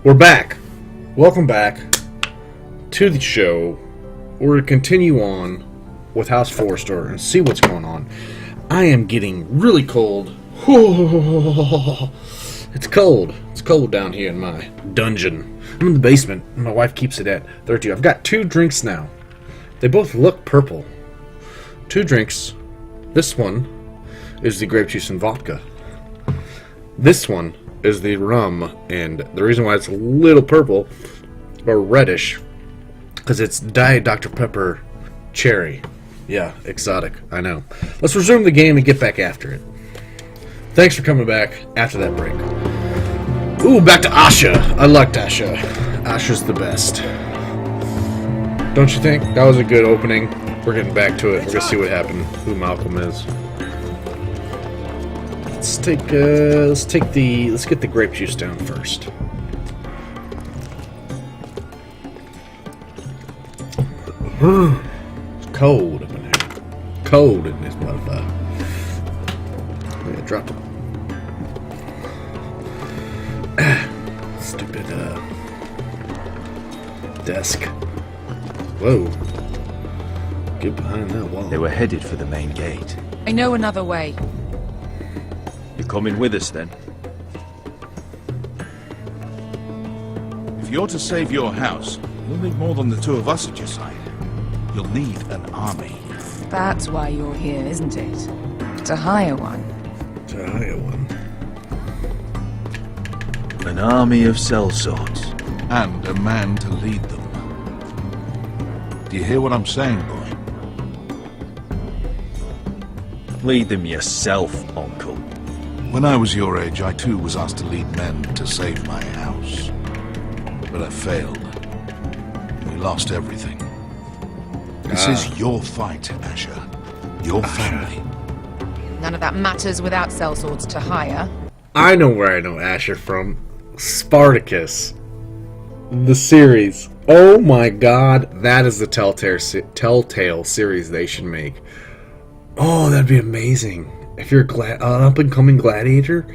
We're back. Welcome back to the show. We're going to continue on with House Forrester and see what's going on. I am getting really cold. It's cold. It's cold down here in my dungeon. I'm in the basement. My wife keeps it at 32. I've got 2 drinks now. They both look purple. 2 drinks. This one is the grape juice and vodka. This one is the rum, and the reason why it's a little purple or reddish because it's Diet Dr. Pepper cherry. Yeah, exotic, I know. Let's resume the game and get back after it. Thanks for coming back after that break. Ooh, back to Asha. I liked Asha. Asha's the best. Don't you think? That was a good opening. We're getting back to it. We're gonna see what happened. Who Malcolm is. Let's get the grape juice down first. It's cold up in here. Cold in this motherfucker. I dropped it. Stupid desk. Whoa. Get behind that wall. They were headed for the main gate. I know another way. You're coming with us then? If you're to save your house, you'll need more than the 2 of us at your side. You'll need an army. That's why you're here, isn't it? To hire one. To hire one. An army of sellswords. And a man to lead them. Do you hear what I'm saying, boy? Lead them yourself, Uncle. When I was your age, I too was asked to lead men to save my house. But I failed. We lost everything. This is your fight, Asher. Your family. None of that matters without sellswords to hire. I know where I know Asher from. Spartacus. The series. Oh my god, that is the Telltale series they should make. Oh, that'd be amazing. If you're an up-and-coming gladiator.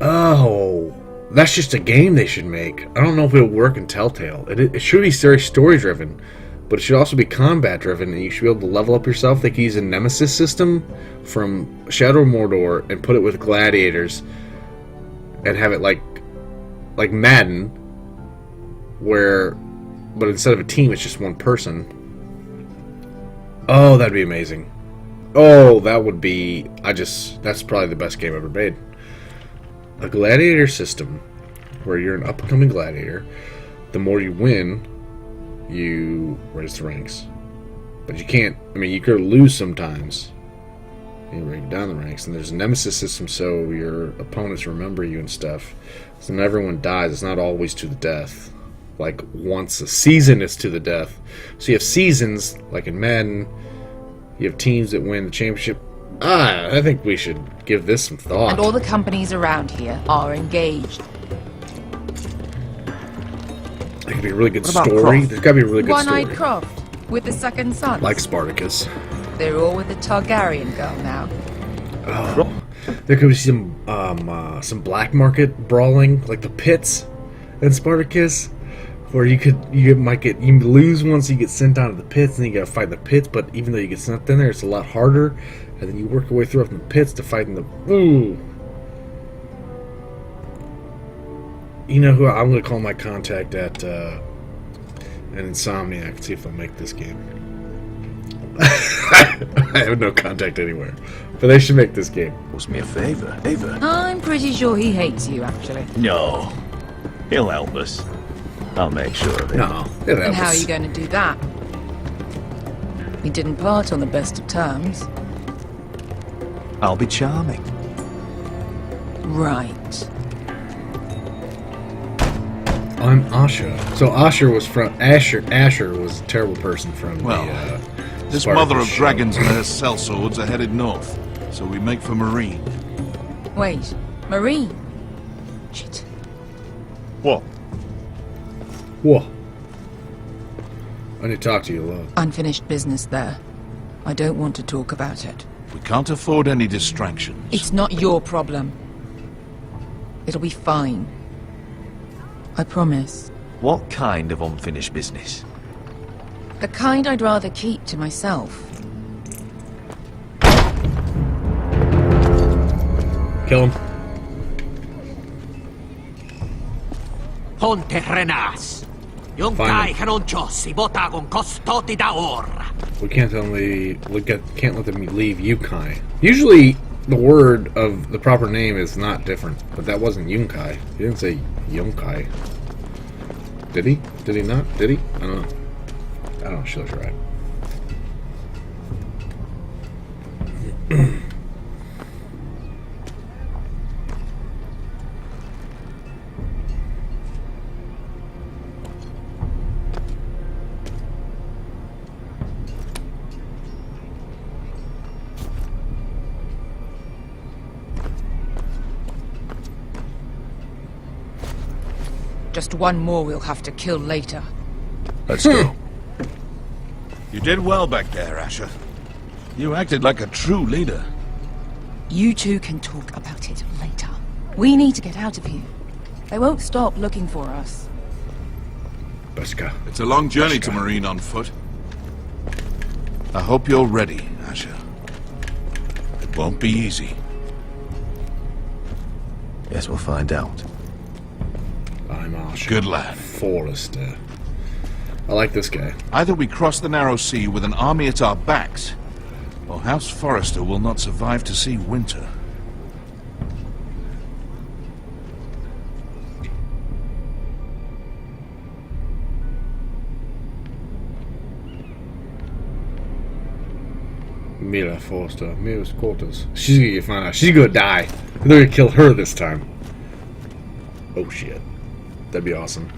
Oh, that's just a game they should make. I don't know if it'll work in Telltale. It should be very story-driven, but it should also be combat-driven, and you should be able to level up yourself. They could use a nemesis system from Shadow of Mordor and put it with gladiators and have it like Madden, but instead of a team, it's just one person. Oh, that'd be amazing. Oh, that would be... that's probably the best game ever made. A gladiator system where you're an up-and-coming gladiator. The more you win, you raise the ranks. But you can't... I mean, you could lose sometimes. You break down the ranks. And there's a nemesis system so your opponents remember you and stuff. So not everyone dies. It's not always to the death. Like, once a season is to the death. So you have seasons, like in Madden... You have teams that win the championship. I think we should give this some thought. And all the companies around here are engaged. It could be a really good story. There's got to be a really good story. One-eyed Croft with the second son. Like Spartacus. They're all with the Targaryen girl now. Oh, there could be some black market brawling, like the pits in Spartacus. Where you lose once you get sent down to the pits, and then you gotta fight in the pits. But even though you get sent in there, it's a lot harder, and then you work your way through from the pits to fight in the. Ooh, you know who I'm gonna call my contact at an Insomniac and see if they'll make this game. I have no contact anywhere, but they should make this game. Was me a favor. I'm pretty sure he hates you, actually. No, he'll help us. I'll make sure of it. No, and how are you going to do that? We didn't part on the best of terms. I'll be charming. Right. I'm Asha. So Asher was from Asher was a terrible person from this Spartacus mother of show. dragons and her sellswords are headed north, so we make for Marine. Wait, Marine? Shit. What? Whoa. I need to talk to you alone. Unfinished business there. I don't want to talk about it. We can't afford any distractions. It's not your problem. It'll be fine. I promise. What kind of unfinished business? The kind I'd rather keep to myself. Kill him. Ponte Renas. Yung Find kai kanoncho si botagon costoti da ora. We can't can't let them leave Yunkai. Usually, the word of the proper name is not different, but that wasn't Yunkai. He didn't say Yunkai. Did he? Did he not? Did he? I don't know. I don't know. She looks right. Just one more we'll have to kill later. Let's go. You did well back there, Asher. You acted like a true leader. You two can talk about it later. We need to get out of here. They won't stop looking for us. Let's go. It's a long journey to Marine on foot. I hope you're ready, Asher. It won't be easy. Guess we'll find out. I'm Asher. Good lad. Forrester. I like this guy. Either we cross the narrow sea with an army at our backs, or House Forrester will not survive to see winter. Mira Forrester. Mira's quarters. She's gonna get found out. She's gonna die. They're gonna kill her this time. Oh shit. That'd be awesome.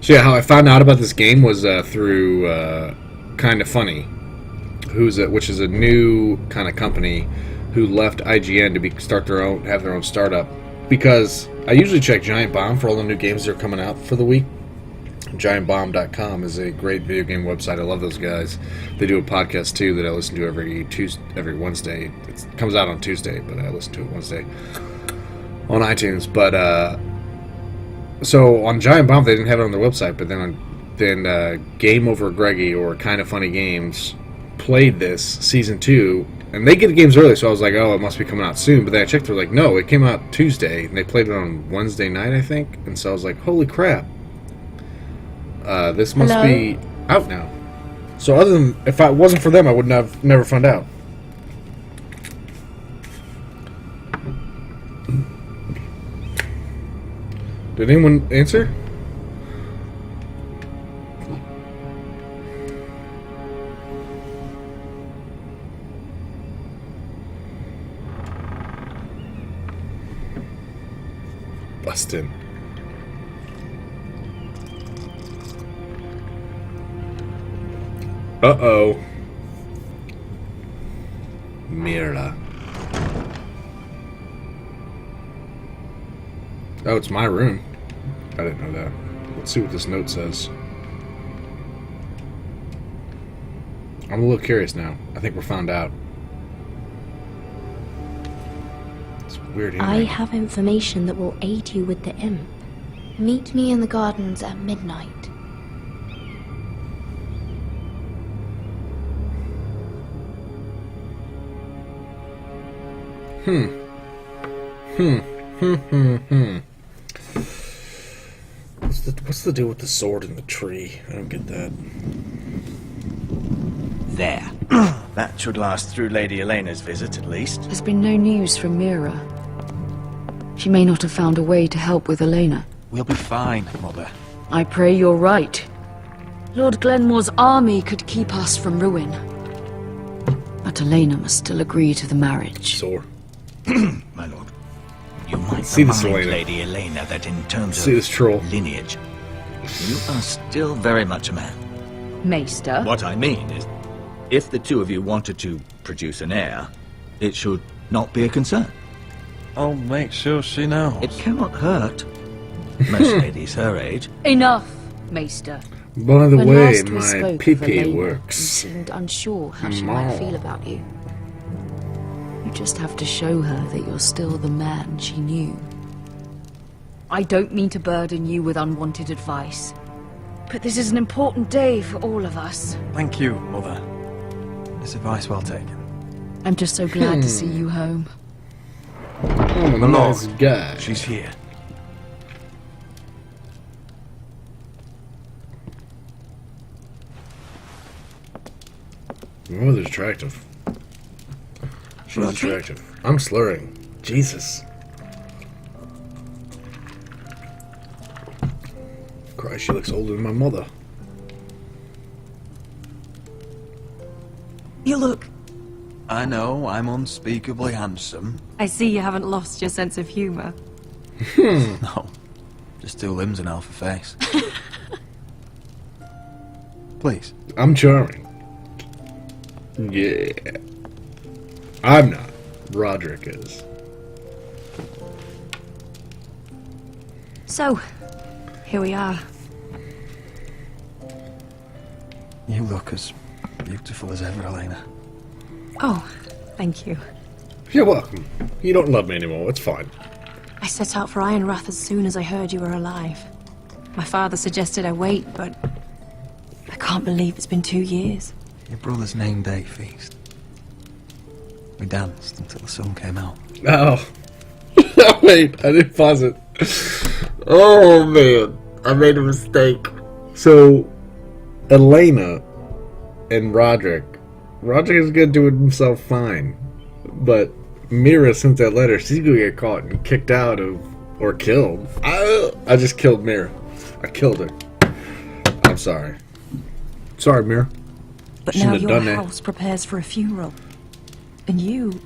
So yeah, how I found out about this game was through Kind of Funny, which is a new kind of company who left IGN to have their own startup. Because I usually check Giant Bomb for all the new games that are coming out for the week. GiantBomb.com is a great video game website. I love those guys. They do a podcast too that I listen to every Wednesday. It comes out on Tuesday, but I listen to it Wednesday on iTunes. But so on Giant Bomb they didn't have it on their website, but then Game Over Greggy or Kind of Funny Games played this season 2, and they get the games early, so I was like, oh, it must be coming out soon. But then I checked, they're like, no, it came out Tuesday, and they played it on Wednesday night, I think. And so I was like, holy crap. This must be out now. So other than, if it wasn't for them, I would have never found out. Did anyone answer? Bustin'. Uh-oh. Mira. Oh, it's my room. I didn't know that. Let's see what this note says. I'm a little curious now. I think we're found out. It's weird handwriting. I have information that will aid you with the imp. Meet me in the gardens at midnight. What's the deal with the sword in the tree? I don't get that. There. That should last through Lady Elena's visit, at least. There's been no news from Mira. She may not have found a way to help with Elena. We'll be fine, Mother. I pray you're right. Lord Glenmore's army could keep us from ruin. But Elena must still agree to the marriage. Sore. My lord. You might See this, remind Elena. Lady Elena that in terms See this of troll. lineage, you are still very much a man. Maester? What I mean is, if the two of you wanted to produce an heir, it should not be a concern. I'll make sure she knows. It cannot hurt. Most ladies her age. Enough, Maester. By the When way, last we my spoke of pee-pee Elena, works. You seemed unsure how she might feel about you. You just have to show her that you're still the man she knew. I don't mean to burden you with unwanted advice, but this is an important day for all of us. Thank you, Mother. This advice well taken. I'm just so glad to see you home. I'm a My lord, nice guy. she's here. Your mother's attractive. She's attractive. I'm slurring. Jesus. Christ, she looks older than my mother. You look... I know, I'm unspeakably handsome. I see you haven't lost your sense of humour. No, just two limbs and half a face. Please. I'm charming. Yeah. I'm not. Roderick is. So, here we are. You look as beautiful as ever, Elena. Oh, thank you. You're welcome. You don't love me anymore. It's fine. I set out for Ironrath as soon as I heard you were alive. My father suggested I wait, but... I can't believe it's been 2 years. Your brother's name day feast. We danced until the sun came out. Oh. Wait, I didn't pause it. Oh, man. I made a mistake. So, Elena and Roderick. Roderick is going to do it himself fine. But Mira sent that letter. She's going to get caught and kicked out of... or killed. I just killed Mira. I killed her. I'm sorry. Sorry, Mira. But Shouldn't now have your done that. house prepares for a funeral. And you...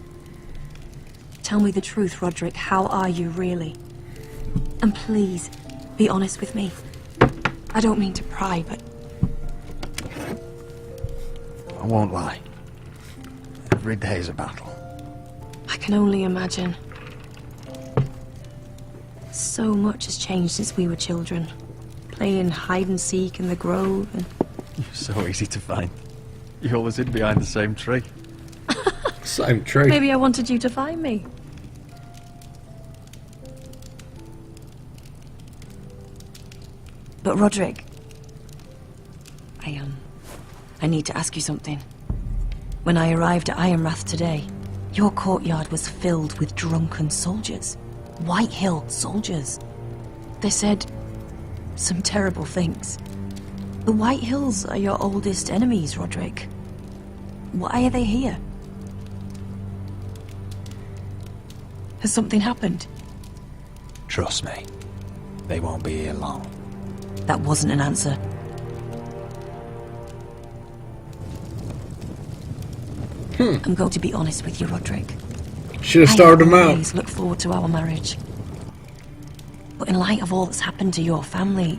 Tell me the truth, Roderick. How are you, really? And please, be honest with me. I don't mean to pry, but... I won't lie. Every day's a battle. I can only imagine. So much has changed since we were children. Playing hide and seek in the grove and... You're so easy to find. You always hid behind the same tree. Same tree. Maybe I wanted you to find me. But Roderick... I need to ask you something. When I arrived at Ironrath today, your courtyard was filled with drunken soldiers. White Hill soldiers. They said some terrible things. The White Hills are your oldest enemies, Roderick. Why are they here? Has something happened? Trust me, they won't be here long. That wasn't an answer. I'm going to be honest with you, Roderick. Should have started him I out. always look forward to our marriage. But in light of all that's happened to your family,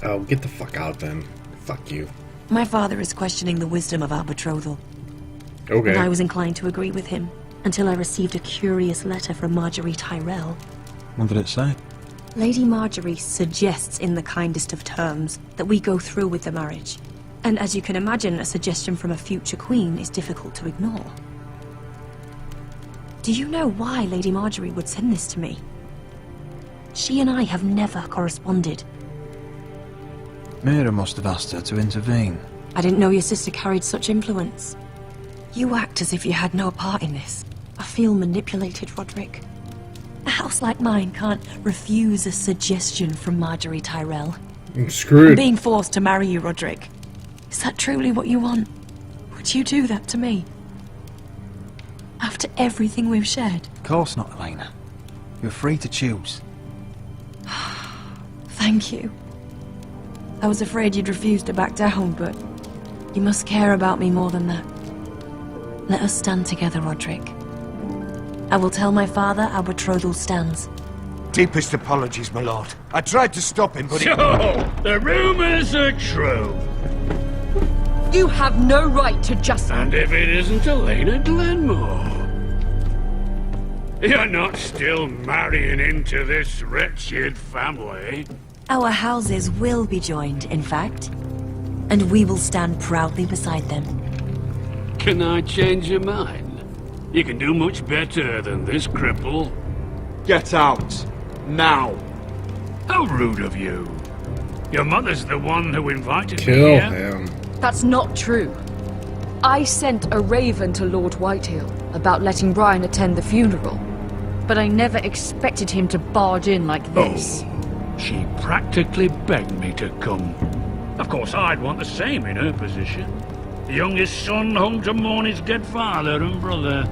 Oh, get the fuck out then. Fuck you. my father is questioning the wisdom of our betrothal. And I Okay. was inclined to agree with him, until I received a curious letter from Marjorie Tyrell. What did it say? Lady Marjorie suggests in the kindest of terms that we go through with the marriage. And as you can imagine, a suggestion from a future queen is difficult to ignore. Do you know why Lady Marjorie would send this to me? She and I have never corresponded. Mira must have asked her to intervene. I didn't know your sister carried such influence. You act as if you had no part in this. I feel manipulated, Roderick. A house like mine can't refuse a suggestion from Marjorie Tyrell. I'm screwed. Being forced to marry you, Roderick. Is that truly what you want? Would you do that to me? After everything we've shared? Of course not, Elena. You're free to choose. Thank you. I was afraid you'd refuse to back down, but you must care about me more than that. Let us stand together, Roderick. I will tell my father our betrothal stands. Deepest apologies, my lord. I tried to stop him, but he... So, the rumors are true. You have no right to just... And if it isn't Elena Glenmore? You're not still marrying into this wretched family. Our houses will be joined, in fact. And we will stand proudly beside them. Can I change your mind? You can do much better than this cripple. Get out. Now. How rude of you. Your mother's the one who invited me Kill here. him. That's not true. I sent a raven to Lord Whitehill about letting Brian attend the funeral, but I never expected him to barge in like this. Oh, she practically begged me to come. Of course, I'd want the same in her position. The youngest son home to mourn his dead father and brother.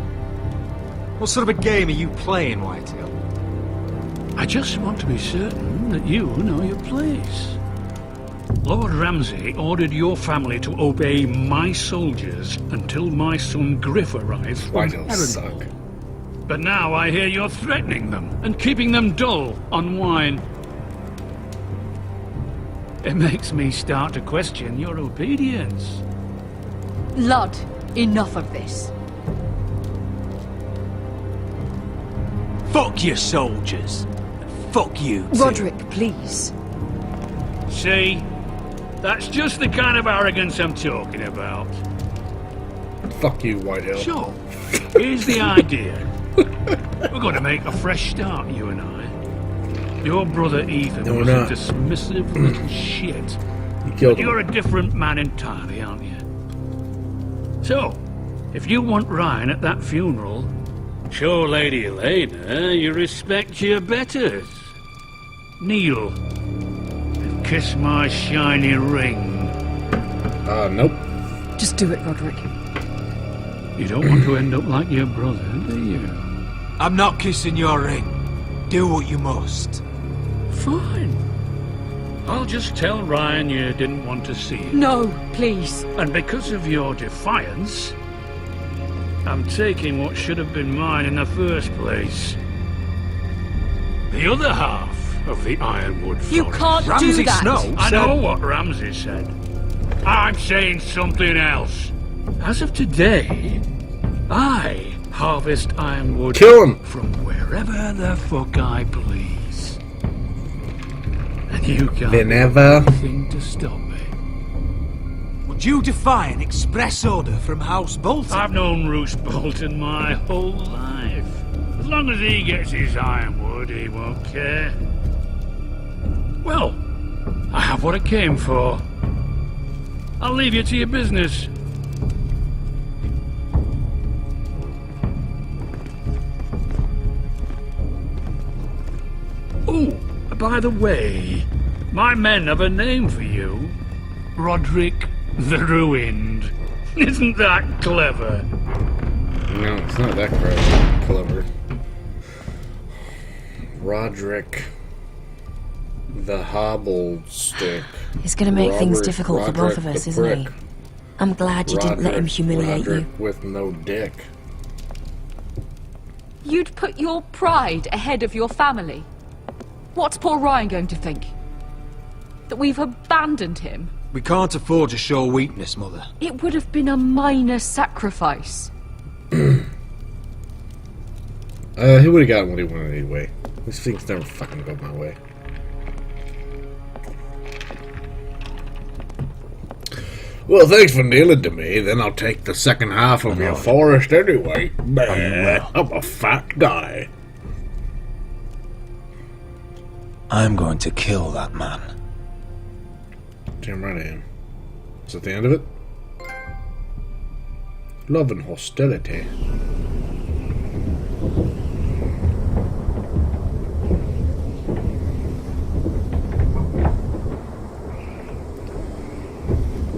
What sort of a game are you playing, Whitehill? I just want to be certain that you know your place. Lord Ramsay ordered your family to obey my soldiers until my son Griff arrives from Whitehill's suck. Harrenhal. But now I hear you're threatening them and keeping them dull on wine. It makes me start to question your obedience. Lud, enough of this. Fuck your soldiers. Fuck you too. Roderick, please. See? That's just the kind of arrogance I'm talking about. Fuck you, Whitehill. So, here's the idea. We're going to make a fresh start, you and I. Your brother Ethan No, was we're a not. dismissive little shit. You killed You're him. a different man entirely, aren't you? So, if you want Ryan at that funeral, show Lady Elena you respect your betters. Kneel and kiss my shiny ring. Nope. Just do it, Roderick. You don't want to end up like your brother, do you? I'm not kissing your ring. Do what you must. Fine. I'll just tell Ryan you didn't want to see it. No, please. And because of your defiance, I'm taking what should have been mine in the first place. The other half of the Ironwood Forest. You can't do Ramsay that. Snow I said- know what Ramsay said. I'm saying something else. As of today, I harvest ironwood Kill him. from wherever the fuck I please. And you can't Whenever. do anything to stop me. Would you defy an express order from House Bolton? I've known Roose Bolton my whole life. As long as he gets his ironwood, he won't care. Well, I have what I came for. I'll leave you to your business. Oh, by the way, my men have a name for you. Roderick the Ruined. Isn't that clever? No, it's not that clever. Roderick the Hobbled Stick. He's gonna make things Robert- difficult for both of Roderick us, the isn't he? Prick. I'm glad you didn't let him humiliate Roderick you. with no dick. You'd put your pride ahead of your family. What's poor Ryan going to think? That we've abandoned him? We can't afford to show weakness, Mother. It would have been a minor sacrifice. He would have gotten what he wanted anyway. These things never fucking go my way. Well, thanks for kneeling to me. Then I'll take the second half of your forest anyway. will. I'm a fat guy. I'm going to kill that man. Damn right I am. Is that the end of it? Love and hostility.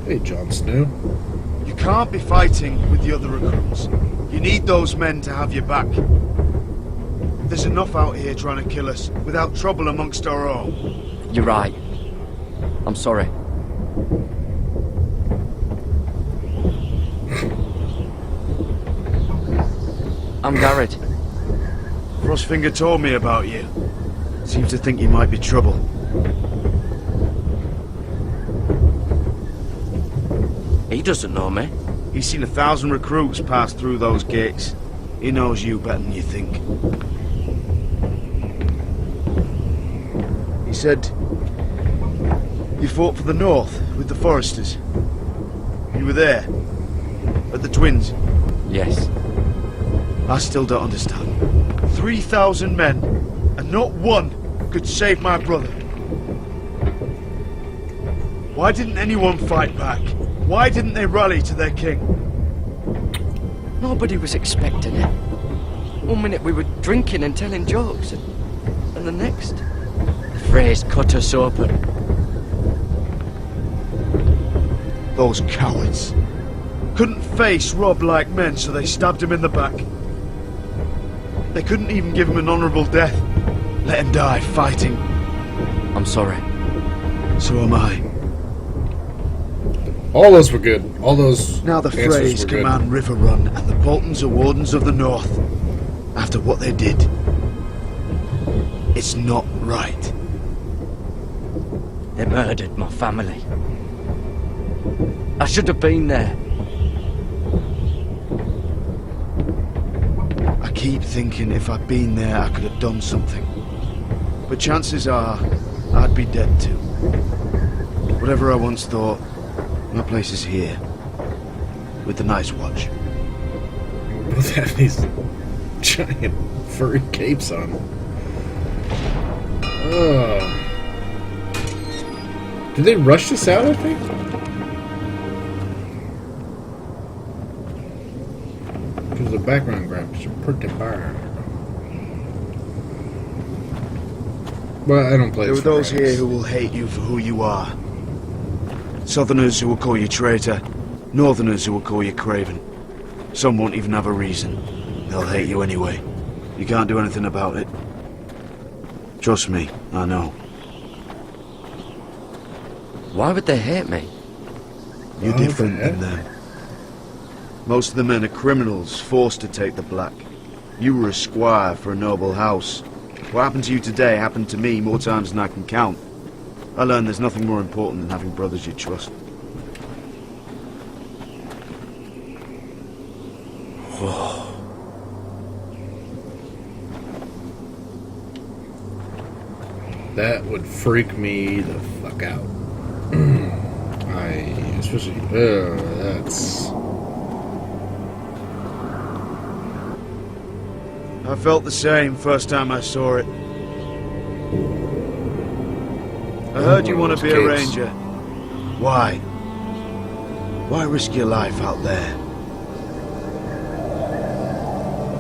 Hey, Jon Snow. You can't be fighting with the other recruits. You need those men to have your back. There's enough out here trying to kill us without trouble amongst our own. You're right. I'm sorry. I'm Garrett. Frostfinger told me about you. Seems to think you might be trouble. He doesn't know me. He's seen 1,000 recruits pass through those gates. He knows you better than you think. He said you fought for the North with the Foresters. You were there, at the Twins. Yes. I still don't understand. 3,000 men, and not one could save my brother. Why didn't anyone fight back? Why didn't they rally to their king? Nobody was expecting it. One minute we were drinking and telling jokes, and the next, the phrase cut us open. Those cowards. Couldn't face Rob like men, so they stabbed him in the back. They couldn't even give him an honourable death. Let him die fighting. I'm sorry. So am I. All those were good. All those Now the answers Freys were good. command River Run, and the Boltons are Wardens of the North. After what they did. It's not right. They murdered my family. I should have been there. I keep thinking if I'd been there, I could have done something. But chances are, I'd be dead too. Whatever I once thought, my place is here. With the Night's Watch. Both have these giant furry capes on. Oh. Did they rush this out, I think? Because the background graphics are pretty bad. But I don't play There are this for those graphics. here who will hate you for who you are. Southerners who will call you traitor. Northerners who will call you craven. Some won't even have a reason. They'll hate you anyway. You can't do anything about it. Trust me, I know. Why would they hate me? You're different than them. Most of the men are criminals, forced to take the black. You were a squire for a noble house. What happened to you today happened to me more times than I can count. I learned there's nothing more important than having brothers you trust. That would freak me the fuck out. Especially, that's... I felt the same first time I saw it. I heard you want to be a ranger. Why? Why risk your life out there?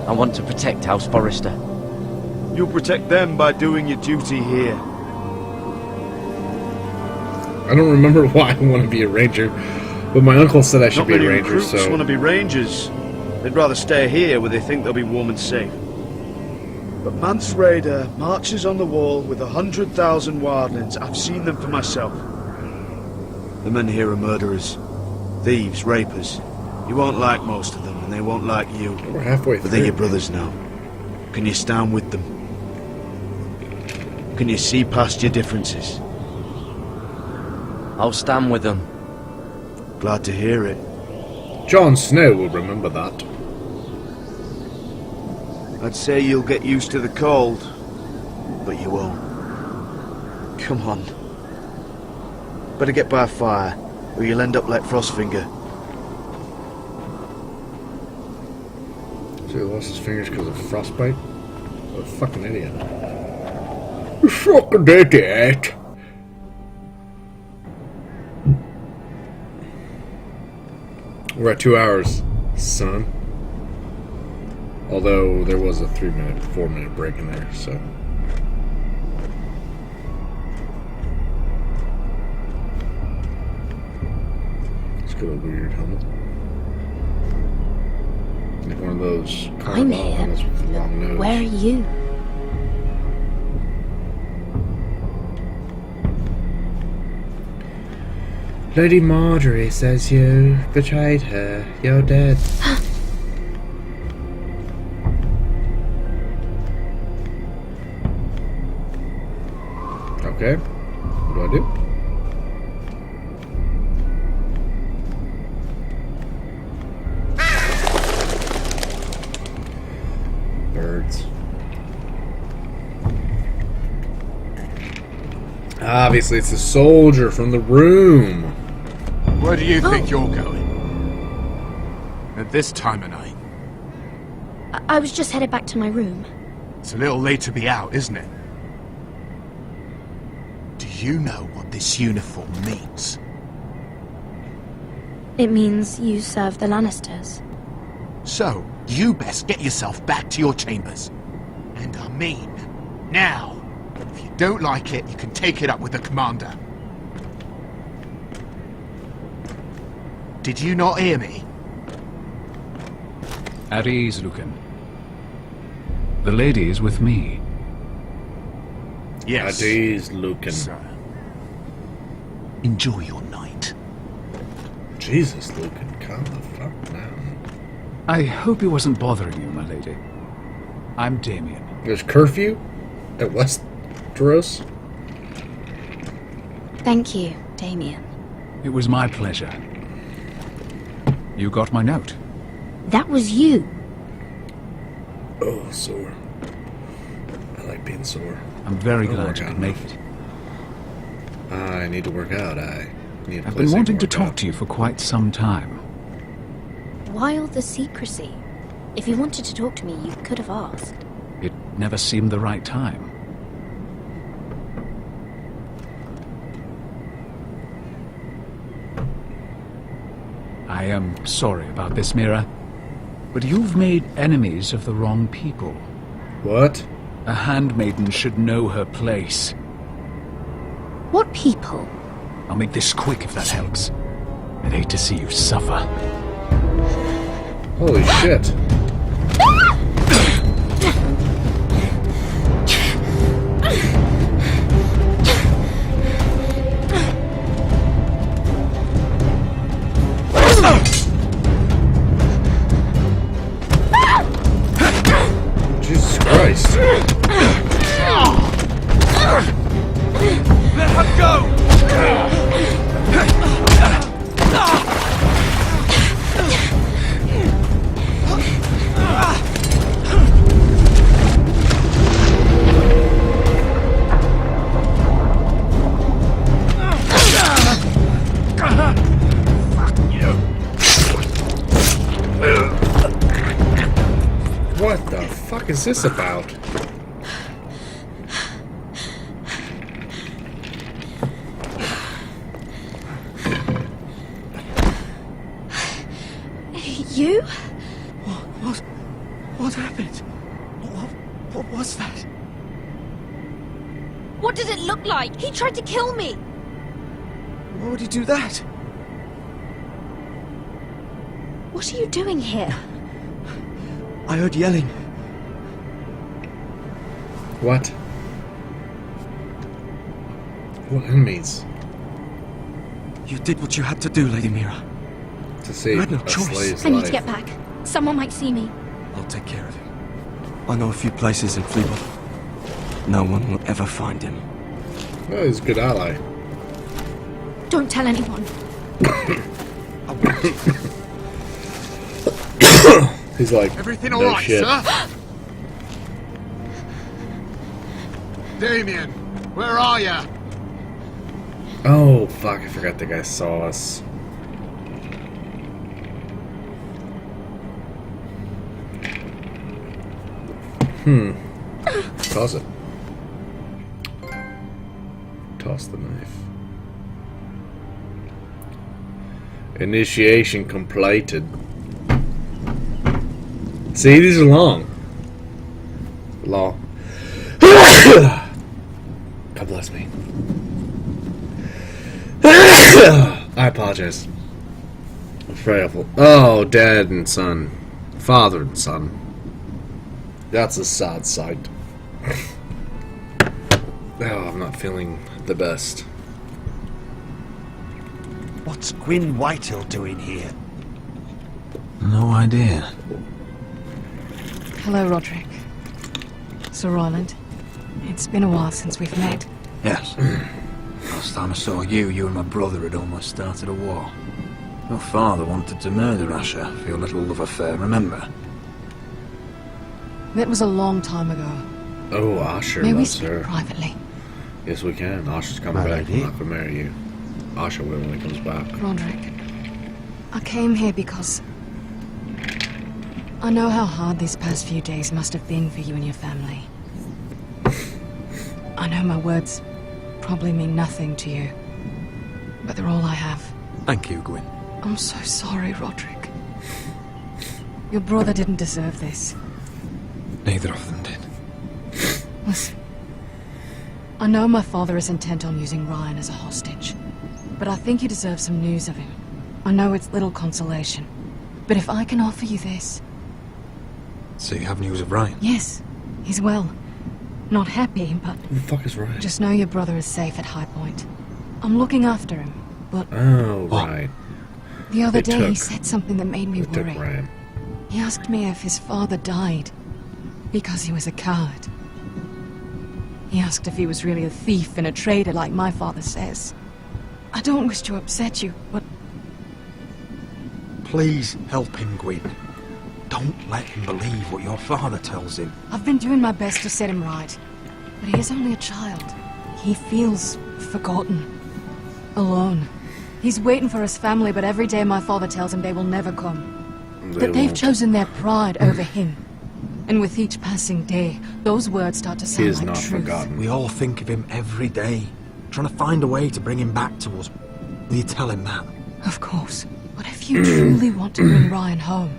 I want to protect House Forrester. You'll protect them by doing your duty here. I don't remember why I want to be a ranger, but my uncle said I should Not be a many ranger, recruits so... want to be rangers. They'd rather stay here where they think they'll be warm and safe. But Mance Raider marches on the wall with 100,000 wildlings. I've seen them for myself. The men here are murderers, thieves, rapers. You won't like most of them, and they won't like you. We're halfway But through. they're your brothers now. Can you stand with them? Can you see past your differences? I'll stand with them. Glad to hear it. Jon Snow will remember that. I'd say you'll get used to the cold, but you won't. Come on. Better get by a fire, or you'll end up like Frostfinger. So he lost his fingers because of frostbite? What a fucking idiot. You fucking idiot! We're at 2 hours, son. Although there was a 4-minute break in there, so. It's got a weird helmet. Like one of those I'm carnival here. helmets with a long nose. Where are you? Lady Marjorie says you betrayed her. You're dead. Okay. What do I do? Birds. Obviously, it's a soldier from the room. Where do you think you're going? At this time of night? I was just headed back to my room. It's a little late to be out, isn't it? Do you know what this uniform means? It means you serve the Lannisters. So, you best get yourself back to your chambers. And I mean, now. If you don't like it, you can take it up with the commander. Did you not hear me? At ease, Lucan. The lady is with me. Yes. At ease, Lucan. Sir. Enjoy your night. Jesus, Lucan, calm the fuck down. I hope he wasn't bothering you, my lady. I'm Damien. There's curfew at Westeros? Thank you, Damien. It was my pleasure. You got my note. That was you. Oh, sore. I like being sore. I'm very glad you could make it. I need to work out. I've been wanting to talk to you for quite some time. Why all the secrecy? If you wanted to talk to me, you could have asked. It never seemed the right time. I am sorry about this, Mira, but you've made enemies of the wrong people. What? A handmaiden should know her place. What people? I'll make this quick if that helps. I'd hate to see you suffer. Holy shit. Jesus Christ. Let her go! What the fuck is this about? You? What happened? What was that? What does it look like? He tried to kill me! Why would he do that? What are you doing here? I heard yelling. What? What enemies? You did what you had to do, Lady Mira. To save You had no a choice. slave's I need life. to get back. Someone might see me. I'll take care of him. I know a few places in Fleetwood. No one will ever find him. Oh, he's a good ally. Don't tell anyone. He's like, Everything no alright, shit. sir? Damien, where are ya? Oh, fuck, I forgot the guy saw us. Toss it. Toss the knife. Initiation completed. See, these are long. Law. God bless me. I apologize. It's very helpful. Oh, dad and son. Father and son. That's a sad sight. Oh, I'm not feeling the best. What's Gwyn Whitehill doing here? No idea. Hello, Roderick. Sir Roland. It's been a while since we've met. Yes. Last time I saw you and my brother had almost started a war. Your father wanted to murder Asher for your little love affair, remember? That was a long time ago. Oh, Asher May we loves speak her. privately? Yes, we can. Asher's coming My back. lady? I'm not gonna marry you. Asher will when he comes back. Roderick, I came here because I know how hard these past few days must have been for you and your family. I know my words probably mean nothing to you, but they're all I have. Thank you, Gwyn. I'm so sorry, Roderick. Your brother didn't deserve this. Neither of them did. Listen, I know my father is intent on using Ryan as a hostage, but I think you deserve some news of him. I know it's little consolation, but if I can offer you this... So you have news of Ryan? Yes, he's well. Not happy, but... Who the fuck is Ryan? Just know your brother is safe at High Point. I'm looking after him, but... Oh, right. The other day he said something that made me They worry. took Ryan. He asked me if his father died because he was a coward. He asked if he was really a thief and a traitor like my father says. I don't wish to upset you, but... Please help him, Gwyn. Don't let him believe what your father tells him. I've been doing my best to set him right, but he is only a child. He feels forgotten, alone. He's waiting for his family, but every day my father tells him they will never come. That they've chosen their pride over him. And with each passing day, those words start to sound like truth. Forgotten. We all think of him every day, trying to find a way to bring him back to us. Will you tell him that? Of course. But if you truly want to bring Ryan home,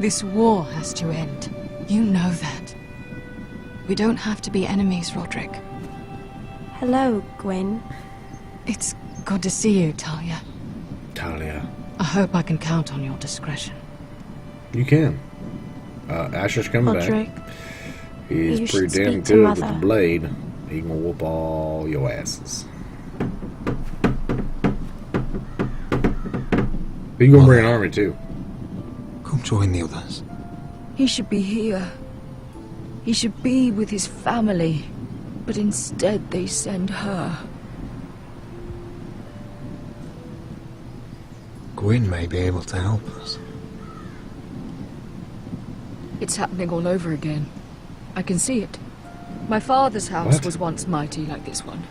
this war has to end. You know that. We don't have to be enemies, Roderick. Hello, Gwyn. It's good to see you, Talia. Talia. I hope I can count on your discretion. You can. Asher's coming Roderick, back. He's you pretty should damn speak to good with the Mother. blade. He can whoop all your asses. He gonna bring an army too. Come join the others. He should be here. He should be with his family. But instead they send her. Gwyn may be able to help us. It's happening all over again. I can see it. My father's house What? was once mighty like this one,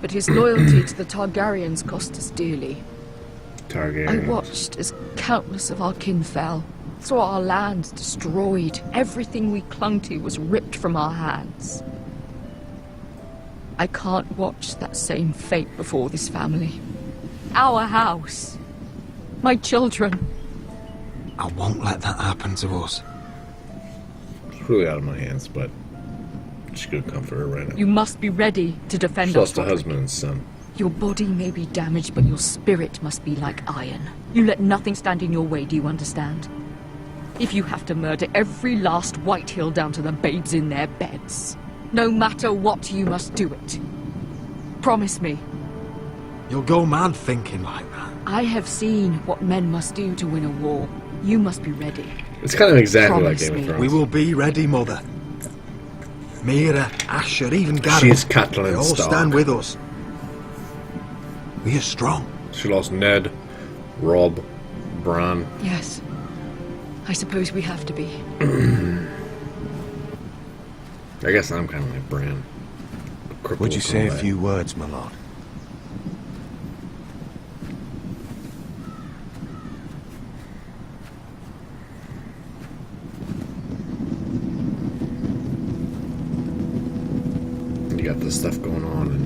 but his loyalty to the Targaryens cost us dearly. Targaryen. I watched as countless of our kin fell, saw our lands destroyed, everything we clung to was ripped from our hands. I can't watch that same fate before this family. Our house. My children. I won't let that happen to us. It's really out of my hands, but I'm just gonna comfort her right now. You must be ready to defend She us, lost a Roderick. husband and son. Your body may be damaged, but your spirit must be like iron. You let nothing stand in your way, do you understand? If you have to murder every last White Hill down to the babes in their beds, no matter what, you must do it. Promise me. You'll go mad thinking like that. I have seen what men must do to win a war. You must be ready. It's kind of exactly like Promise Game of me. Thrones. We will be ready, Mother. Mira, Asher, even Gareth. She is Catelyn They all Stark. stand with us. We are strong. She lost Ned, Robb, Bran. Yes. I suppose we have to be. I guess I'm kind of like Bran. Would you say a few words, my lord? You got this stuff going on, and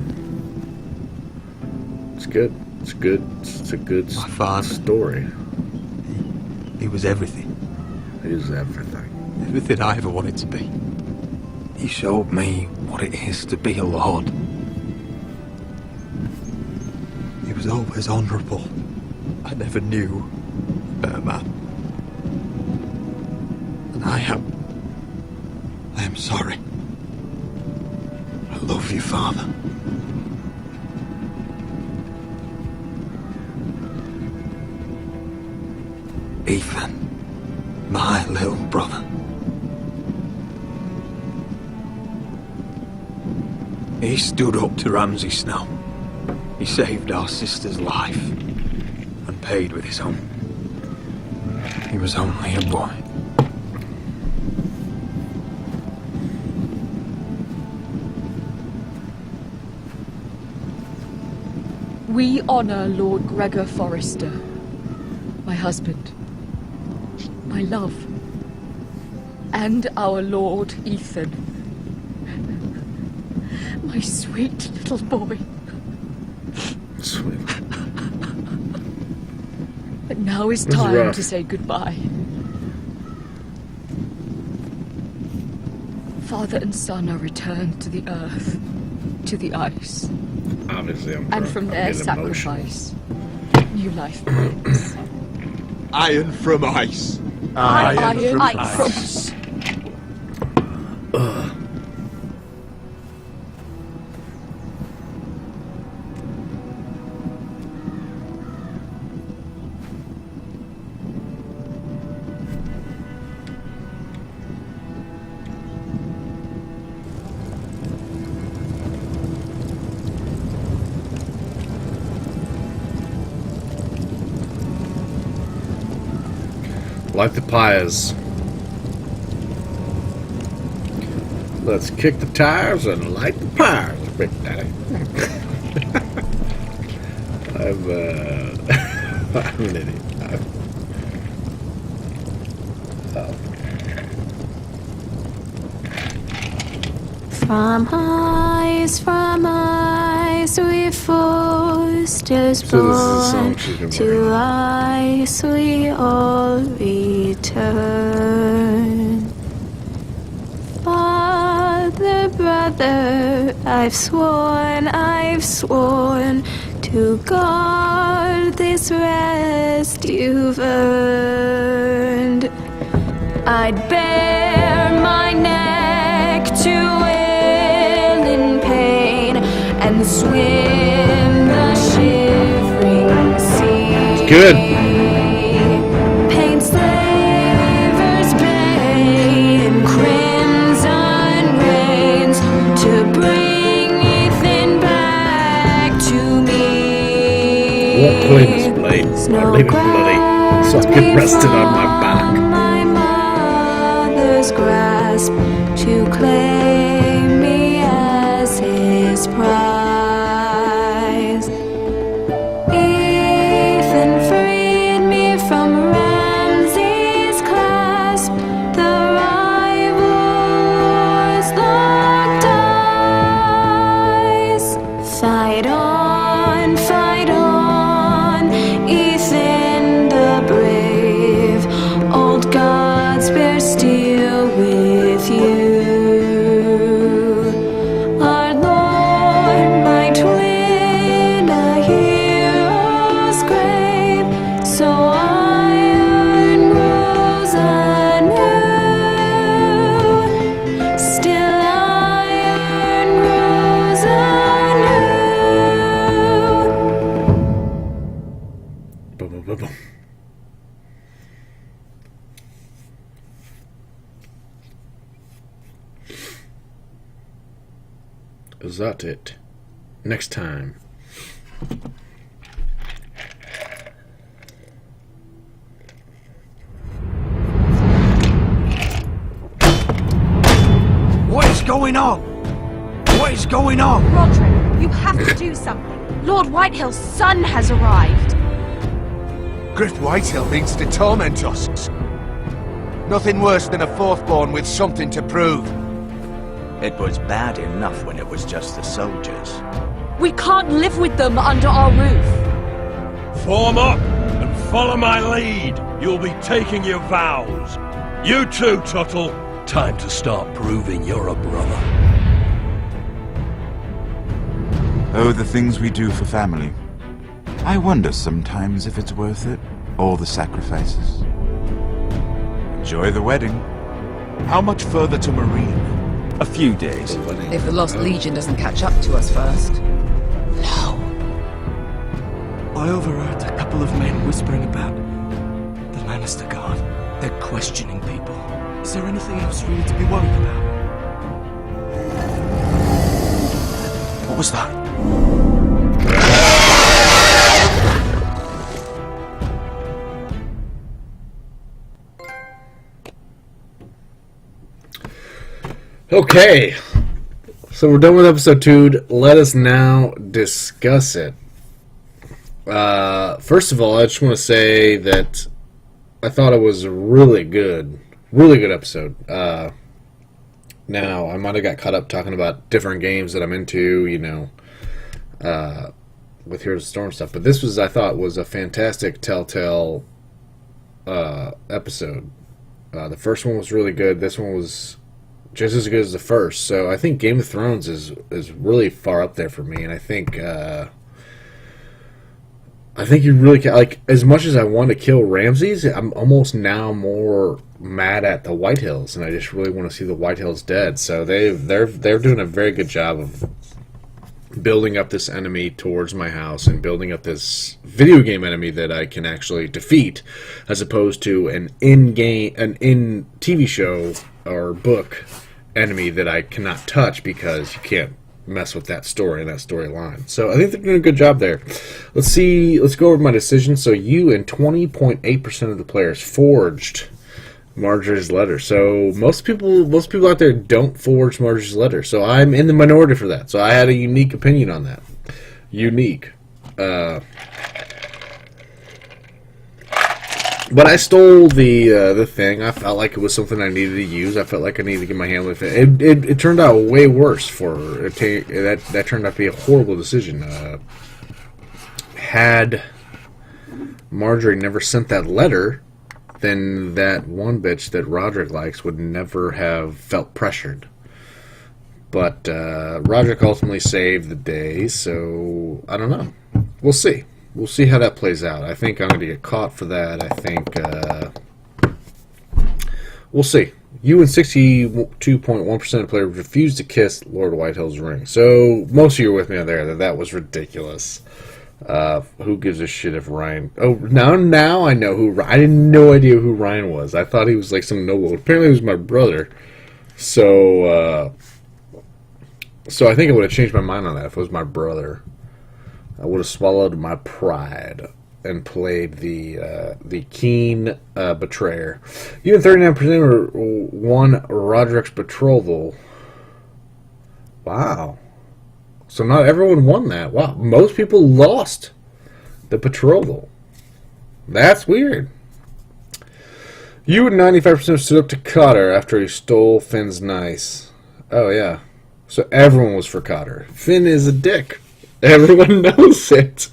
it's good. It's good. It's a good My father. story. He was everything. It is everything. Everything I ever wanted to be. He showed me what it is to be a lord. He was always honourable. I never knew a better man. And I am sorry. I love you, Father. Ethan, my little brother. He stood up to Ramsay Snow. He saved our sister's life and paid with his own. He was only a boy. We honor Lord Gregor Forrester, my husband, my love. and our Lord Ethan. My sweet little boy. Sweet. But now is This is time rough. to say goodbye. Father and son are returned to the earth, to the ice. Obviously, I'm And drunk. from I'm their getting emotional. sacrifice, new life begins. Iron from ice. Iron from ice. Like the pyres. Let's kick the tires and light the pyres, Big Daddy. I'm an idiot. From ice we forced us So this is a song born, she's been to working on. ice we all return. Father, brother, I've sworn to guard this rest you've earned. I'd bare my neck to wail in pain and swim the shivering sea. It's good. Paint slavers bay in crimson rains to bring Ethan back to me. Won't play this blade. I'll leave it bloody so I can rest it on my back. My mother's grasp to claim me as his prize. Ethan freed me from Ramsay's clasp. The rivals locked eyes. Fight on, Ethan the brave. Old gods bear steel with you. Our Lord might win a hero's grave, so iron rose anew. Still iron rose anew. Boom, boom, boom, boom. Is that it? Next time. What is going on? What is going on? Roderick, you have to do something. Lord Whitehill's son has arrived. Griff Whitehill means to torment us. Nothing worse than a fourthborn with something to prove. It was bad enough when it was just the soldiers. We can't live with them under our roof. Form up and follow my lead. You'll be taking your vows. You too, Tuttle. Time to start proving you're a brother. Oh, the things we do for family. I wonder sometimes if it's worth it, all the sacrifices. Enjoy the wedding. How much further to Marine? A few days. If the Lost Legion doesn't catch up to us first. I overheard a couple of men whispering about the Lannister Guard. They're questioning people. Is there anything else we need to be worried about? What was that? Okay. So we're done with episode 2. Let us now discuss it. First of all, I just want to say that I thought it was really good Really good episode. Now, I might have got caught up talking about different games that I'm into, with Heroes of the Storm stuff. But this was, I thought, was a fantastic Telltale episode. The first one was really good. This one was just as good as the first. So I think Game of Thrones is really far up there for me. And I think you really can, like, as much as I want to kill Ramses, I'm almost now more mad at the Whitehills, and I just really want to see the Whitehills dead. So they're doing a very good job of building up this enemy towards my house and building up this video game enemy that I can actually defeat, as opposed to an in TV show or book enemy that I cannot touch because you can't mess with that story and that storyline. So I think they're doing a good job there. Let's go over my decision. So you and 20.8% of the players forged Marjorie's letter. So most people out there don't forge Marjorie's letter. So I'm in the minority for that. So I had a unique opinion on that. Unique. But I stole the thing. I felt like it was something I needed to use. I felt like I needed to get my hand with it. It turned out way worse for it. That turned out to be a horrible decision. Had Marjorie never sent that letter, then that one bitch that Roderick likes would never have felt pressured. But Roderick ultimately saved the day, so I don't know. We'll see. We'll see how that plays out. I think I'm going to get caught for that. I think we'll see. You and 62.1% of players refused to kiss Lord Whitehill's ring. So most of you are with me on there that was ridiculous. Who gives a shit if Ryan... Oh, now I know who... I had no idea who Ryan was. I thought he was like some noble. Apparently he was my brother. So I think I would have changed my mind on that if it was my brother. I would have swallowed my pride and played the keen betrayer. You and 39% won Roderick's betrothal. Wow. So not everyone won that. Wow. Most people lost the betrothal. That's weird. You and 95% stood up to Cotter after he stole Finn's nice. Oh, yeah. So everyone was for Cotter. Finn is a dick. Everyone knows it.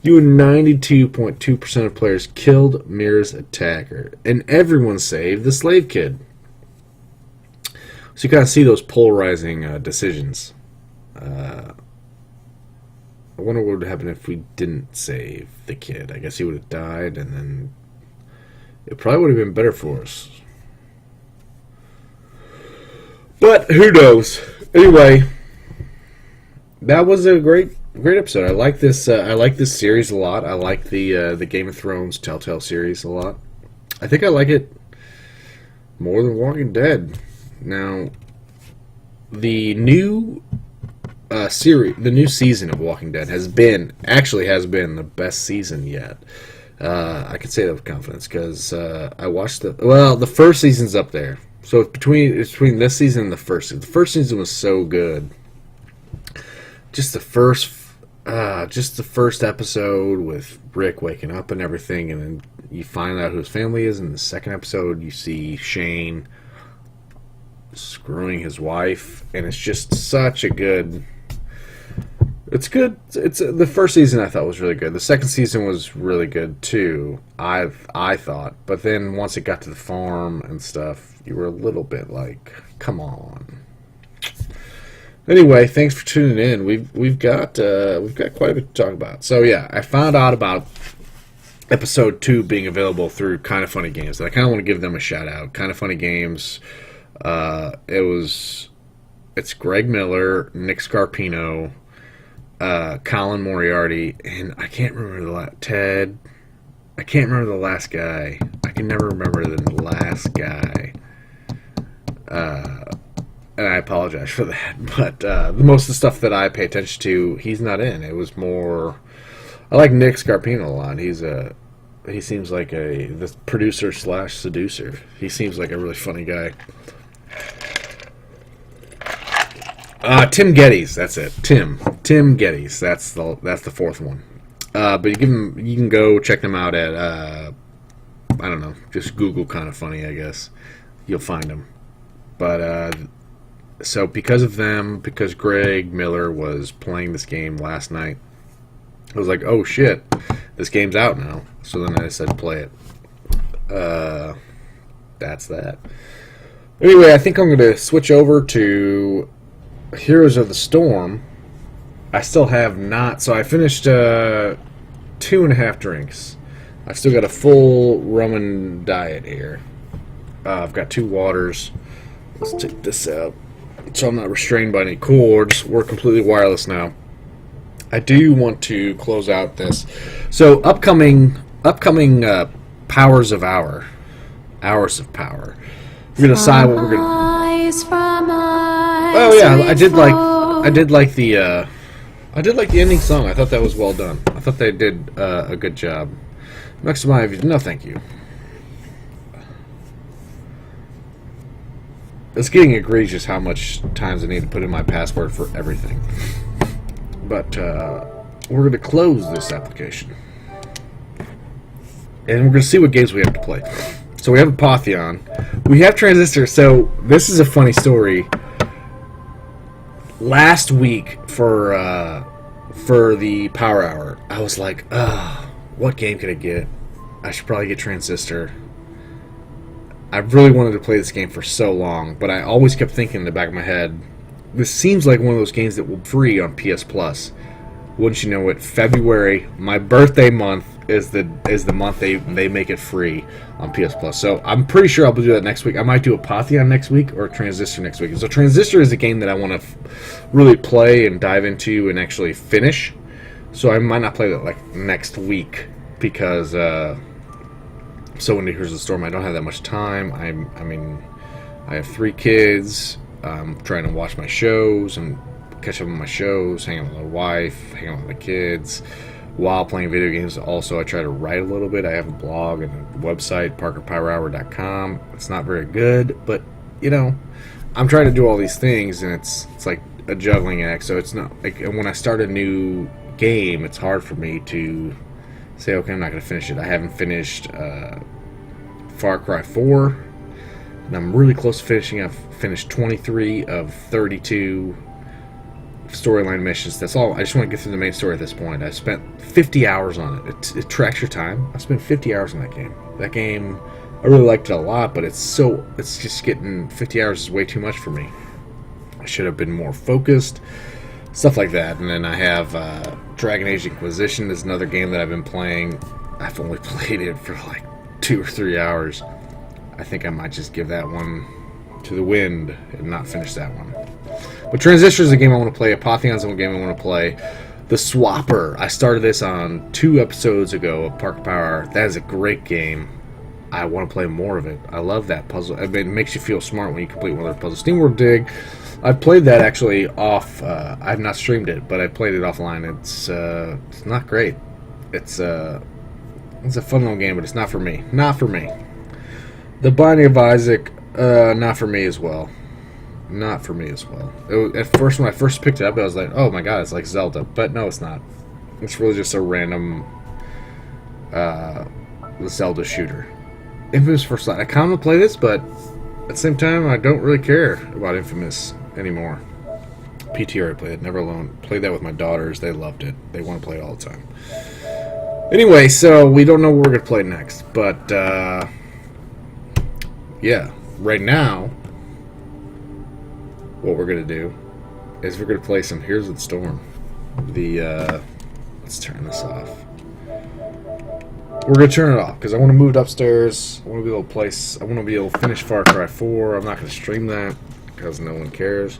You and 92.2% of players killed Mira's attacker. And everyone saved the slave kid. So you kind of see those polarizing decisions. I wonder what would happen if we didn't save the kid. I guess he would have died, and then it probably would have been better for us. But who knows? Anyway, that was a great episode. I like this. I like this series a lot. I like the Game of Thrones Telltale series a lot. I think I like it more than Walking Dead. Now, the new series, the new season of Walking Dead has been the best season yet. I can say that with confidence because I watched the first season's up there. So it's between this season and the first season. The first season was so good. Just the first episode with Rick waking up and everything, and then you find out who his family is. In the second episode, you see Shane screwing his wife, and it's just such a good. It's good. It's the first season I thought was really good. The second season was really good too. I thought, but then once it got to the farm and stuff, you were a little bit like, come on. Anyway, thanks for tuning in. We've got quite a bit to talk about. So yeah, I found out about episode 2 being available through Kind of Funny Games, and I kind of want to give them a shout out. Kind of Funny Games. It's Greg Miller, Nick Scarpino, Colin Moriarty, and I can't remember Ted. I can't remember the last guy. I can never remember the last guy. And I apologize for that. But most of the stuff that I pay attention to, he's not in. It was more. I like Nick Scarpino a lot. He seems like the producer / seducer. He seems like a really funny guy. Tim Geddes, that's it. Tim Geddes. That's the fourth one. But you can go check them out at I don't know, just Google Kind of Funny, I guess. you'll find them. But so because of them, because Greg Miller was playing this game last night, I was like, oh shit, this game's out now. So then I decided to play it. That's that. Anyway, I think I'm going to switch over to Heroes of the Storm. I still have not... So I finished 2.5 drinks. I've still got a full rum diet here. I've got 2 waters. Let's take this out, so I'm not restrained by any cords. We're completely wireless now. I do want to close out this. So upcoming Powers of Hour. Hours of Power. We're gonna decide what we're gonna. Oh yeah, I did like the ending song. I thought that was well done. I thought they did a good job. Maximize. No, thank you. It's getting egregious how much times I need to put in my password for everything. But we're going to close this application. And we're going to see what games we have to play. So we have Apotheon. We have Transistor. So this is a funny story. Last week for the Power Hour, I was like, what game can I get? I should probably get Transistor. I really wanted to play this game for so long, but I always kept thinking in the back of my head, this seems like one of those games that will be free on PS Plus. Wouldn't you know it? February, my birthday month, is the month they make it free on PS Plus. So I'm pretty sure I'll do that next week. I might do Apotheon next week or Transistor next week. So Transistor is a game that I want to really play and dive into and actually finish. So I might not play that like next week because so when Heroes of the Storm, I don't have that much time. I mean, I have 3 kids. I'm trying to watch my shows and catch up on my shows, hang out with my wife, hang out with my kids, while playing video games. Also, I try to write a little bit. I have a blog and a website, ParkerPowerHour.com. It's not very good, but, you know, I'm trying to do all these things, and it's like a juggling act. So it's not like when I start a new game, it's hard for me to say, okay, I'm not going to finish it. I haven't finished Far Cry 4, and I'm really close to finishing. I've finished 23 of 32 storyline missions. That's all. I just want to get through the main story at this point. I spent 50 hours on it. It tracks your time. I spent 50 hours on that game. That game, I really liked it a lot, but it's just getting 50 hours is way too much for me. I should have been more focused. Stuff like that. And then I have Dragon Age Inquisition is another game that I've been playing. I've only played it for like 2 or 3 hours. I think I might just give that one to the wind and not finish that one. But Transistor is a game I want to play. Apotheon is a game I want to play. The Swapper, I started this on 2 episodes ago of Park Power. That is a great game. I want to play more of it. I love that puzzle. I mean, it makes you feel smart when you complete one of their puzzles. Steamworld Dig, I've played that actually off. I've not streamed it, but I played it offline. It's not great. It's a fun little game, but it's not for me. Not for me. The Binding of Isaac, not for me as well. Not for me as well. At first, when I first picked it up, I was like, oh my god, it's like Zelda. But no, it's not. It's really just a random Zelda shooter. Infamous First Light. I kind of want to play this, but at the same time, I don't really care about Infamous anymore. PTR, I played it, Never Alone. Played that with my daughters. They loved it. They want to play it all the time. Anyway, so we don't know what we're going to play next. But, yeah. Right now, what we're going to do is we're going to play some Heroes of the Storm. Let's turn this off. We're going to turn it off because I want to move it upstairs. I want to be able to place. I want to be able to finish Far Cry 4. I'm not going to stream that because no one cares.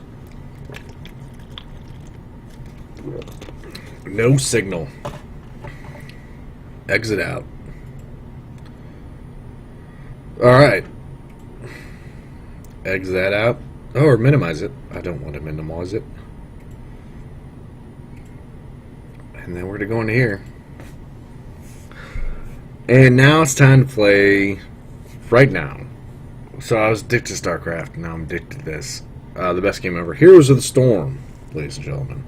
No signal. Exit out. Alright. Exit that out. Oh, or minimize it. I don't want to minimize it. And then we're going to go into here. And now it's time to play right now. So I was addicted to StarCraft, now I'm addicted to this. The best game ever. Heroes of the Storm, ladies and gentlemen.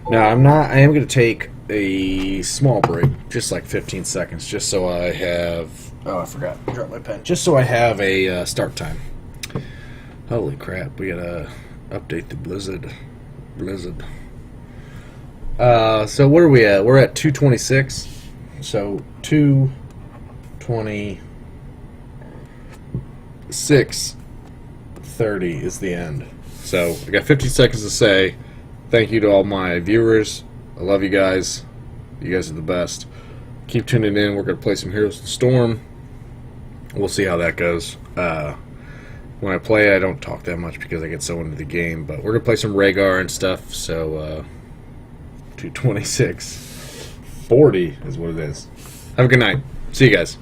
Now, I am going to take a small break, just like 15 seconds, just so I have... Oh, I forgot. I dropped my pen. Just so I have a start time. Holy crap, we gotta update the Blizzard. So what are we at? We're at 226. So 226:30 is the end. So I got 50 seconds to say thank you to all my viewers. I love you guys. You guys are the best. Keep tuning in. We're gonna play some Heroes of the Storm. We'll see how that goes. When I play, I don't talk that much because I get so into the game. But we're gonna play some Rhaegar and stuff. So 226:40 is what it is. Have a good night. See you guys.